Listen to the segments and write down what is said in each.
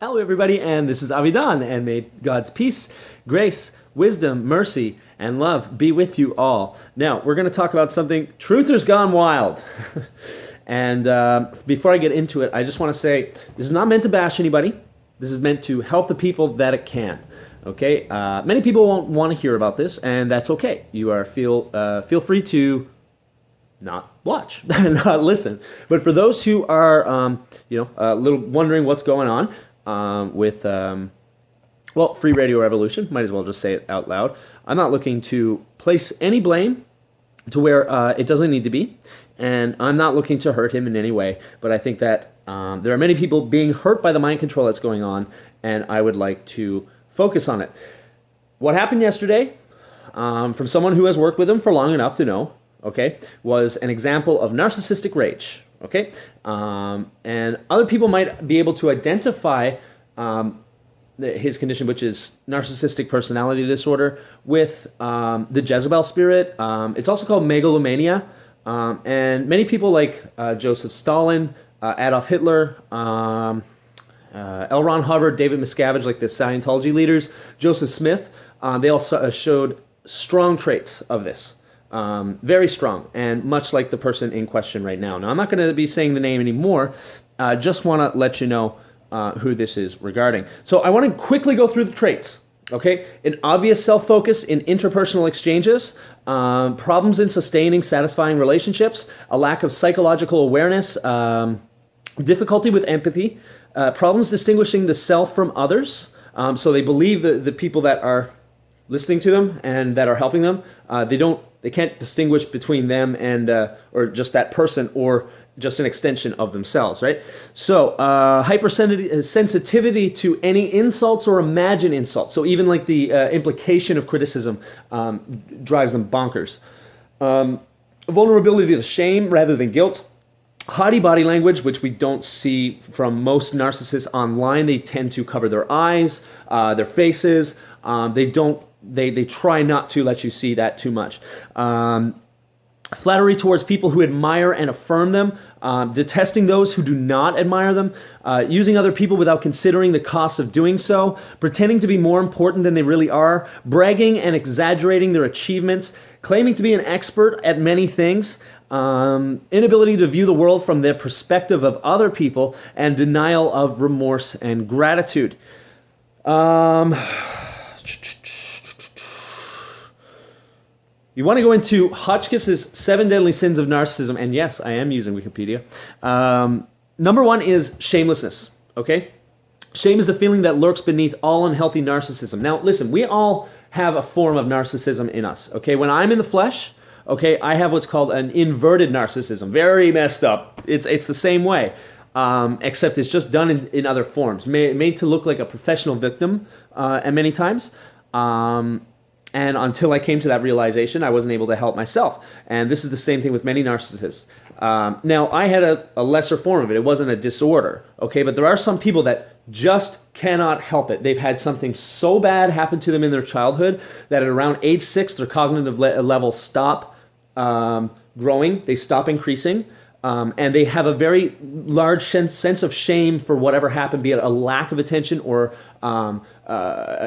Hello, everybody, and this is Avidan, and may God's peace, grace, wisdom, mercy, and love be with you all. Now, we're going to talk about something, Truthers Gone Wild. And before I get into it, I just want to say, this is not meant to bash anybody. This is meant to help the people that it can. Okay? Many people won't want to hear about this, and that's okay. You are feel free to not watch, not listen. But for those who are, a little wondering what's going on, with Free Radio Revolution, might as well just say it out loud. I'm not looking to place any blame to where it doesn't need to be, and I'm not looking to hurt him in any way, but I think that there are many people being hurt by the mind control that's going on, and I would like to focus on it. What happened yesterday, from someone who has worked with him for long enough to know, okay, was an example of narcissistic rage. Okay, and other people might be able to identify his condition, which is narcissistic personality disorder, with the Jezebel spirit. It's also called megalomania, and many people like Joseph Stalin, Adolf Hitler, L. Ron Hubbard, David Miscavige, like the Scientology leaders, Joseph Smith, they all showed strong traits of this. Very strong, and much like the person in question right now. Now, I'm not going to be saying the name anymore. Just want to let you know who this is regarding. So I want to quickly go through the traits. Okay, an obvious self-focus in interpersonal exchanges, problems in sustaining satisfying relationships, a lack of psychological awareness, difficulty with empathy, problems distinguishing the self from others. So they believe the people that are listening to them and that are helping them, they can't distinguish between them and or just that person or just an extension of themselves, right? So hypersensitivity to any insults or imagined insults. So even like the implication of criticism drives them bonkers. Vulnerability to shame rather than guilt. Haughty body language, which we don't see from most narcissists online. They tend to cover their eyes, their faces. They try not to let you see that too much. Flattery towards people who admire and affirm them, detesting those who do not admire them, using other people without considering the cost of doing so, pretending to be more important than they really are, bragging and exaggerating their achievements, claiming to be an expert at many things, inability to view the world from the perspective of other people, and denial of remorse and gratitude. You want to go into Hotchkiss's 7 Deadly Sins of Narcissism, and yes, I am using Wikipedia. Number 1 is shamelessness, okay? Shame is the feeling that lurks beneath all unhealthy narcissism. Now, listen, we all have a form of narcissism in us, okay? When I'm in the flesh, okay, I have what's called an inverted narcissism. Very messed up. It's the same way, except it's just done in other forms, made to look like a professional victim at many times. And until I came to that realization, I wasn't able to help myself. And this is the same thing with many narcissists. Now, I had a lesser form of it. It wasn't a disorder, okay? But there are some people that just cannot help it. They've had something so bad happen to them in their childhood that at around age 6, their cognitive levels stop growing. They stop increasing. And they have a very large sense of shame for whatever happened, be it a lack of attention or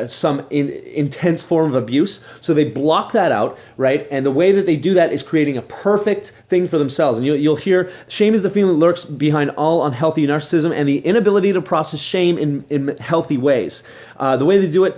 some intense form of abuse. So they block that out, right? And the way that they do that is creating a perfect thing for themselves. And you'll hear, shame is the feeling that lurks behind all unhealthy narcissism and the inability to process shame in healthy ways. The way they do it,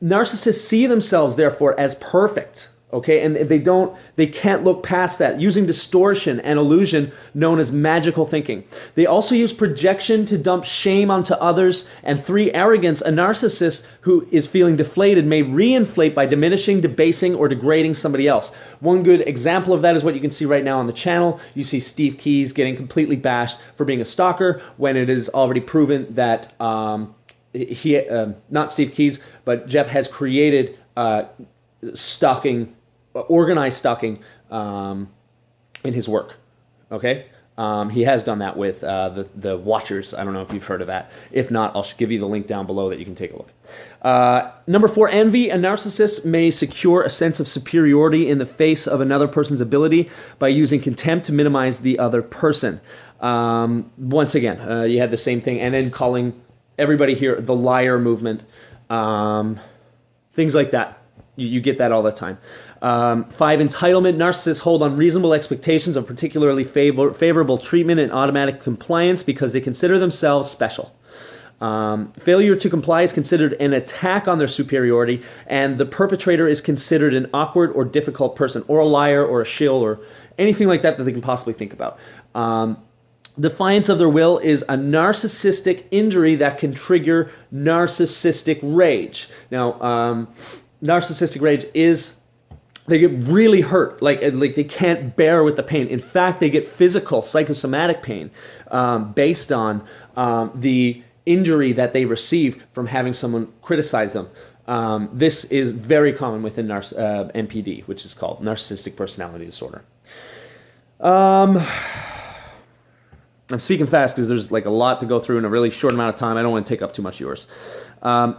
narcissists see themselves, therefore, as perfect. Okay, and they can't look past that, using distortion and illusion known as magical thinking. They also use projection to dump shame onto others. And 3, arrogance. A narcissist who is feeling deflated may reinflate by diminishing, debasing, or degrading somebody else. One good example of that is what you can see right now on the channel. You see Steve Keys getting completely bashed for being a stalker when it is already proven that not Steve Keys, but Jeff has created stalking, organized stalking in his work, okay? He has done that with the Watchers. I don't know if you've heard of that. If not, I'll give you the link down below that you can take a look. Number 4, envy. A narcissist may secure a sense of superiority in the face of another person's ability by using contempt to minimize the other person. Once again, you had the same thing, and then calling everybody here, the liar movement, things like that. You get that all the time. 5, entitlement. Narcissists hold unreasonable expectations of particularly favorable treatment and automatic compliance because they consider themselves special. Failure to comply is considered an attack on their superiority, and the perpetrator is considered an awkward or difficult person, or a liar, or a shill, or anything like that they can possibly think about. Defiance of their will is a narcissistic injury that can trigger narcissistic rage. Now, narcissistic rage is, they get really hurt, like they can't bear with the pain. In fact, they get physical, psychosomatic pain based on the injury that they receive from having someone criticize them. This is very common within NPD, which is called Narcissistic Personality Disorder. I'm speaking fast because there's like a lot to go through in a really short amount of time. I don't want to take up too much of yours.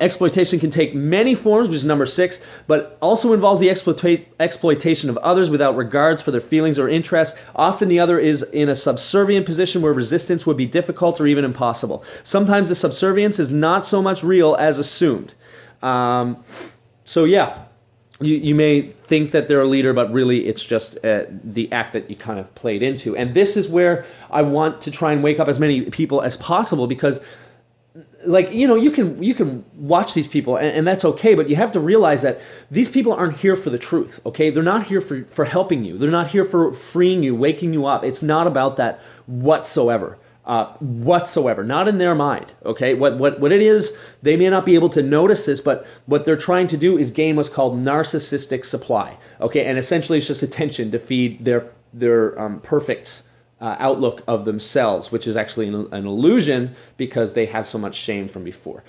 Exploitation can take many forms, which is number 6, but also involves the exploitation of others without regards for their feelings or interests. Often the other is in a subservient position where resistance would be difficult or even impossible. Sometimes the subservience is not so much real as assumed. So yeah, you may think that they're a leader, but really it's just the act that you kind of played into. And this is where I want to try and wake up as many people as possible, because like, you can watch these people and that's okay, but you have to realize that these people aren't here for the truth, okay? They're not here for helping you. They're not here for freeing you, waking you up. It's not about that whatsoever. Not in their mind, okay? What it is, they may not be able to notice this, but what they're trying to do is gain what's called narcissistic supply, okay? And essentially it's just attention to feed their perfect outlook of themselves, which is actually an illusion because they have so much shame from before.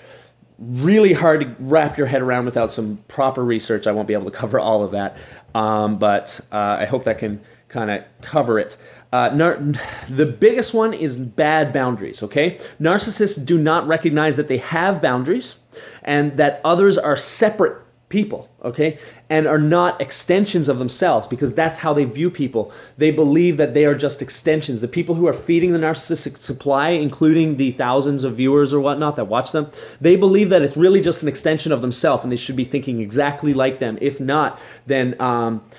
Really hard to wrap your head around without some proper research. I won't be able to cover all of that, but I hope that can kind of cover it. The biggest one is bad boundaries, okay? Narcissists do not recognize that they have boundaries and that others are separate people, okay? And are not extensions of themselves, because that's how they view people. They believe that they are just extensions. The people who are feeding the narcissistic supply, including the thousands of viewers or whatnot that watch them, they believe that it's really just an extension of themselves and they should be thinking exactly like them. If not, then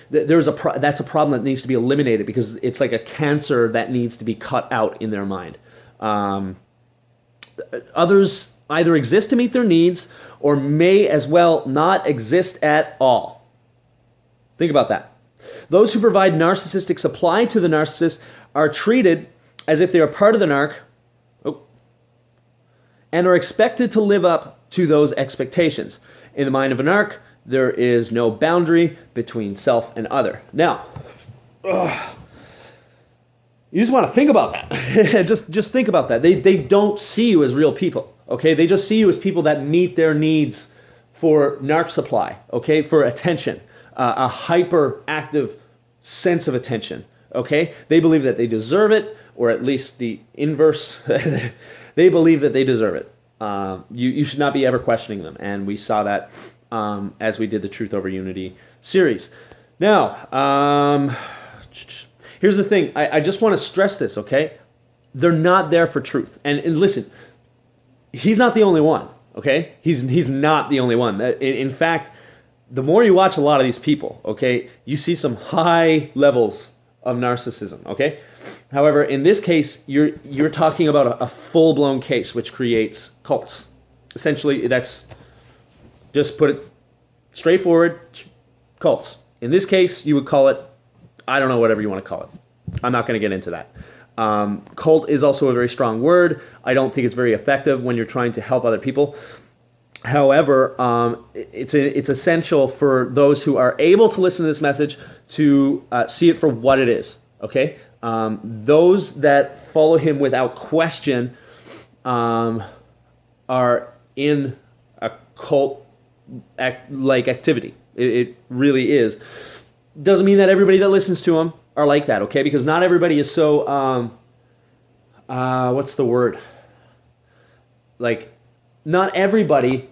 that's a problem that needs to be eliminated, because it's like a cancer that needs to be cut out in their mind. Others either exist to meet their needs or may as well not exist at all. Think about that. Those who provide narcissistic supply to the narcissist are treated as if they are part of the narc and are expected to live up to those expectations. In the mind of a narc, there is no boundary between self and other. Now, you just want to think about that. just think about that. They don't see you as real people, okay? They just see you as people that meet their needs for narc supply, okay? For attention, a hyperactive sense of attention, okay? They believe that they deserve it, or at least the inverse. They believe that they deserve it. You should not be ever questioning them, and we saw that as we did the Truth Over Unity series. Now, here's the thing. I just want to stress this, okay? They're not there for truth. And listen, he's not the only one, okay? He's not the only one. In fact, the more you watch a lot of these people, okay, you see some high levels of narcissism, okay? However, in this case, you're talking about a full-blown case which creates cults. Essentially, that's, just put it straightforward, cults. In this case, you would call it, I don't know, whatever you want to call it. I'm not going to get into that. Cult is also a very strong word. I don't think it's very effective when you're trying to help other people. However, it's essential for those who are able to listen to this message to see it for what it is, okay? Those that follow him without question are in a cult-like activity. It really is. Doesn't mean that everybody that listens to him are like that, okay? Because not everybody is so, what's the word? Like, not everybody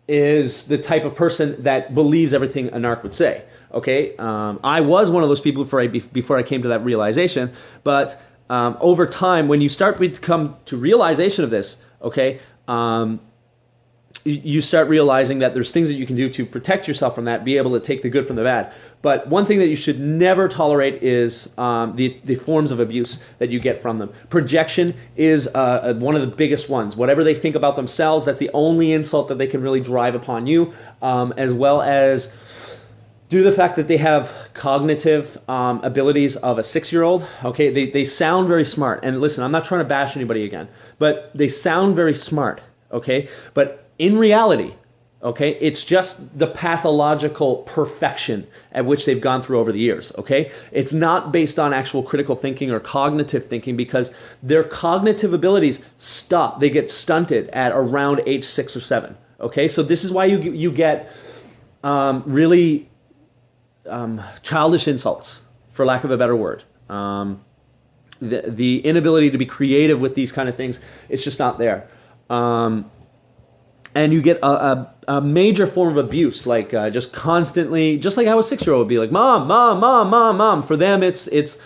is the type of person that believes everything a narc would say, okay? I was one of those people before I came to that realization, but over time, when you start to come to realization of this, okay, you start realizing that there's things that you can do to protect yourself from that, be able to take the good from the bad. But one thing that you should never tolerate is the forms of abuse that you get from them. Projection is one of the biggest ones. Whatever they think about themselves, that's the only insult that they can really drive upon you, as well as due to the fact that they have cognitive abilities of a 6-year-old. Okay, they sound very smart. And listen, I'm not trying to bash anybody again, but they sound very smart. Okay, but in reality, okay, it's just the pathological perfection at which they've gone through over the years, okay? It's not based on actual critical thinking or cognitive thinking, because their cognitive abilities stop. They get stunted at around age 6 or 7, okay? So this is why you get really childish insults, for lack of a better word. The inability to be creative with these kind of things, it's just not there. And you get a major form of abuse, like just constantly, just like how a 6-year-old would be like, mom, mom, mom, mom, mom. For them, it's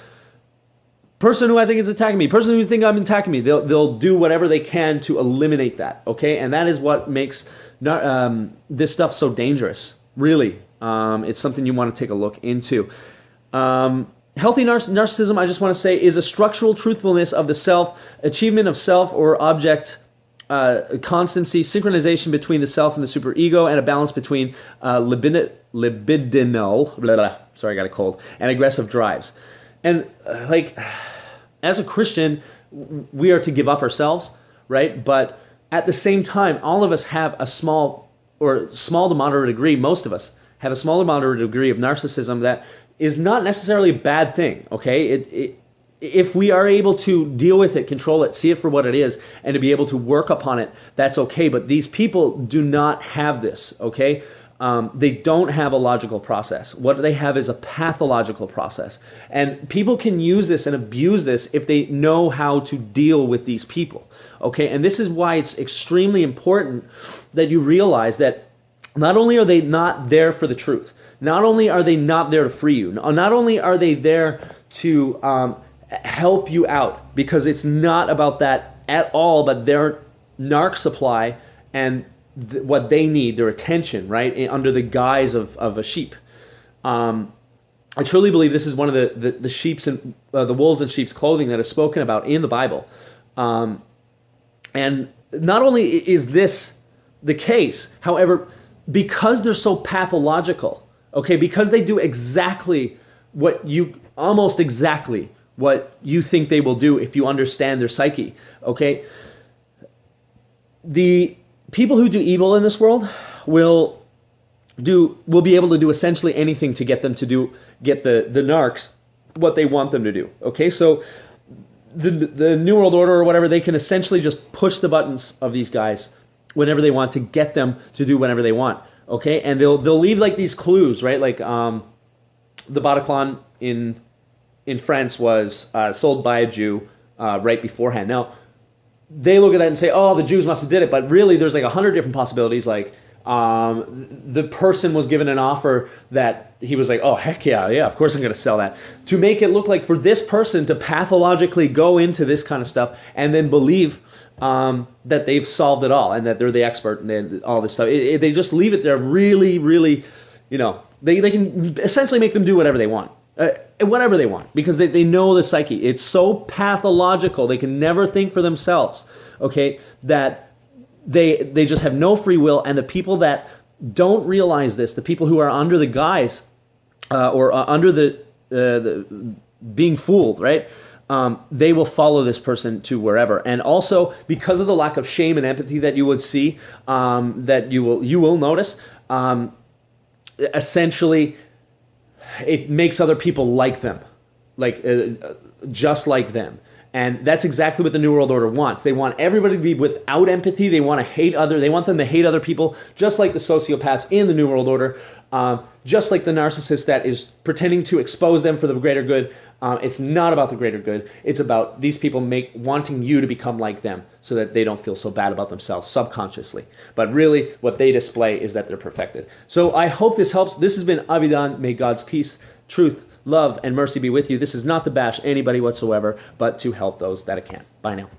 person who I think is attacking me, person who think I'm attacking me. They'll do whatever they can to eliminate that, okay? And that is what makes this stuff so dangerous, really. It's something you want to take a look into. Healthy narcissism, I just want to say, is a structural truthfulness of the self, achievement of self or object, constancy, synchronization between the self and the superego, and a balance between libidinal, sorry, I got a cold, and aggressive drives. And like, as a Christian, we are to give up ourselves, right? But at the same time, all of us have a small to moderate degree, most of us have a small to moderate degree of narcissism that is not necessarily a bad thing, okay? If we are able to deal with it, control it, see it for what it is, and to be able to work upon it, that's okay. But these people do not have this, okay? They don't have a logical process. What they have is a pathological process. And people can use this and abuse this if they know how to deal with these people, okay? And this is why it's extremely important that you realize that not only are they not there for the truth, not only are they not there to free you, not only are they there to help you out, because it's not about that at all, but their narc supply and what they need, their attention, right, under the guise of a sheep. I truly believe this is one of the sheep's and the wolves in sheep's clothing that is spoken about in the Bible. And not only is this the case, however, because they're so pathological, okay, because they do almost exactly what you think they will do if you understand their psyche, okay? The people who do evil in this world will be able to do essentially anything to get them to get the narcs what they want them to do, okay? So the New World Order or whatever, they can essentially just push the buttons of these guys whenever they want to get them to do whatever they want, okay? And they'll leave like these clues, right? Like the Bataclan in France was sold by a Jew right beforehand. Now, they look at that and say, oh, the Jews must have did it, but really there's like 100 different possibilities. Like the person was given an offer that he was like, oh, heck yeah, of course I'm going to sell that. To make it look like for this person to pathologically go into this kind of stuff and then believe that they've solved it all and that they're the expert and all this stuff. They just leave it there really, really, they can essentially make them do whatever they want. Whatever they want, because they know the psyche. It's so pathological, they can never think for themselves, okay, that they just have no free will. And the people that don't realize this, the people who are under the guise or under the being fooled, right, they will follow this person to wherever. And also, because of the lack of shame and empathy that you would see, that you will notice, essentially, it makes other people like them, just like them. And that's exactly what the New World Order wants. They want everybody to be without empathy. They want them to hate other people, just like the sociopaths in the New World Order, just like the narcissist that is pretending to expose them for the greater good. It's not about the greater good. It's about these people wanting you to become like them so that they don't feel so bad about themselves subconsciously. But really, what they display is that they're perfected. So I hope this helps. This has been Avidan. May God's peace, truth, love, and mercy be with you. This is not to bash anybody whatsoever, but to help those that it can. Bye now.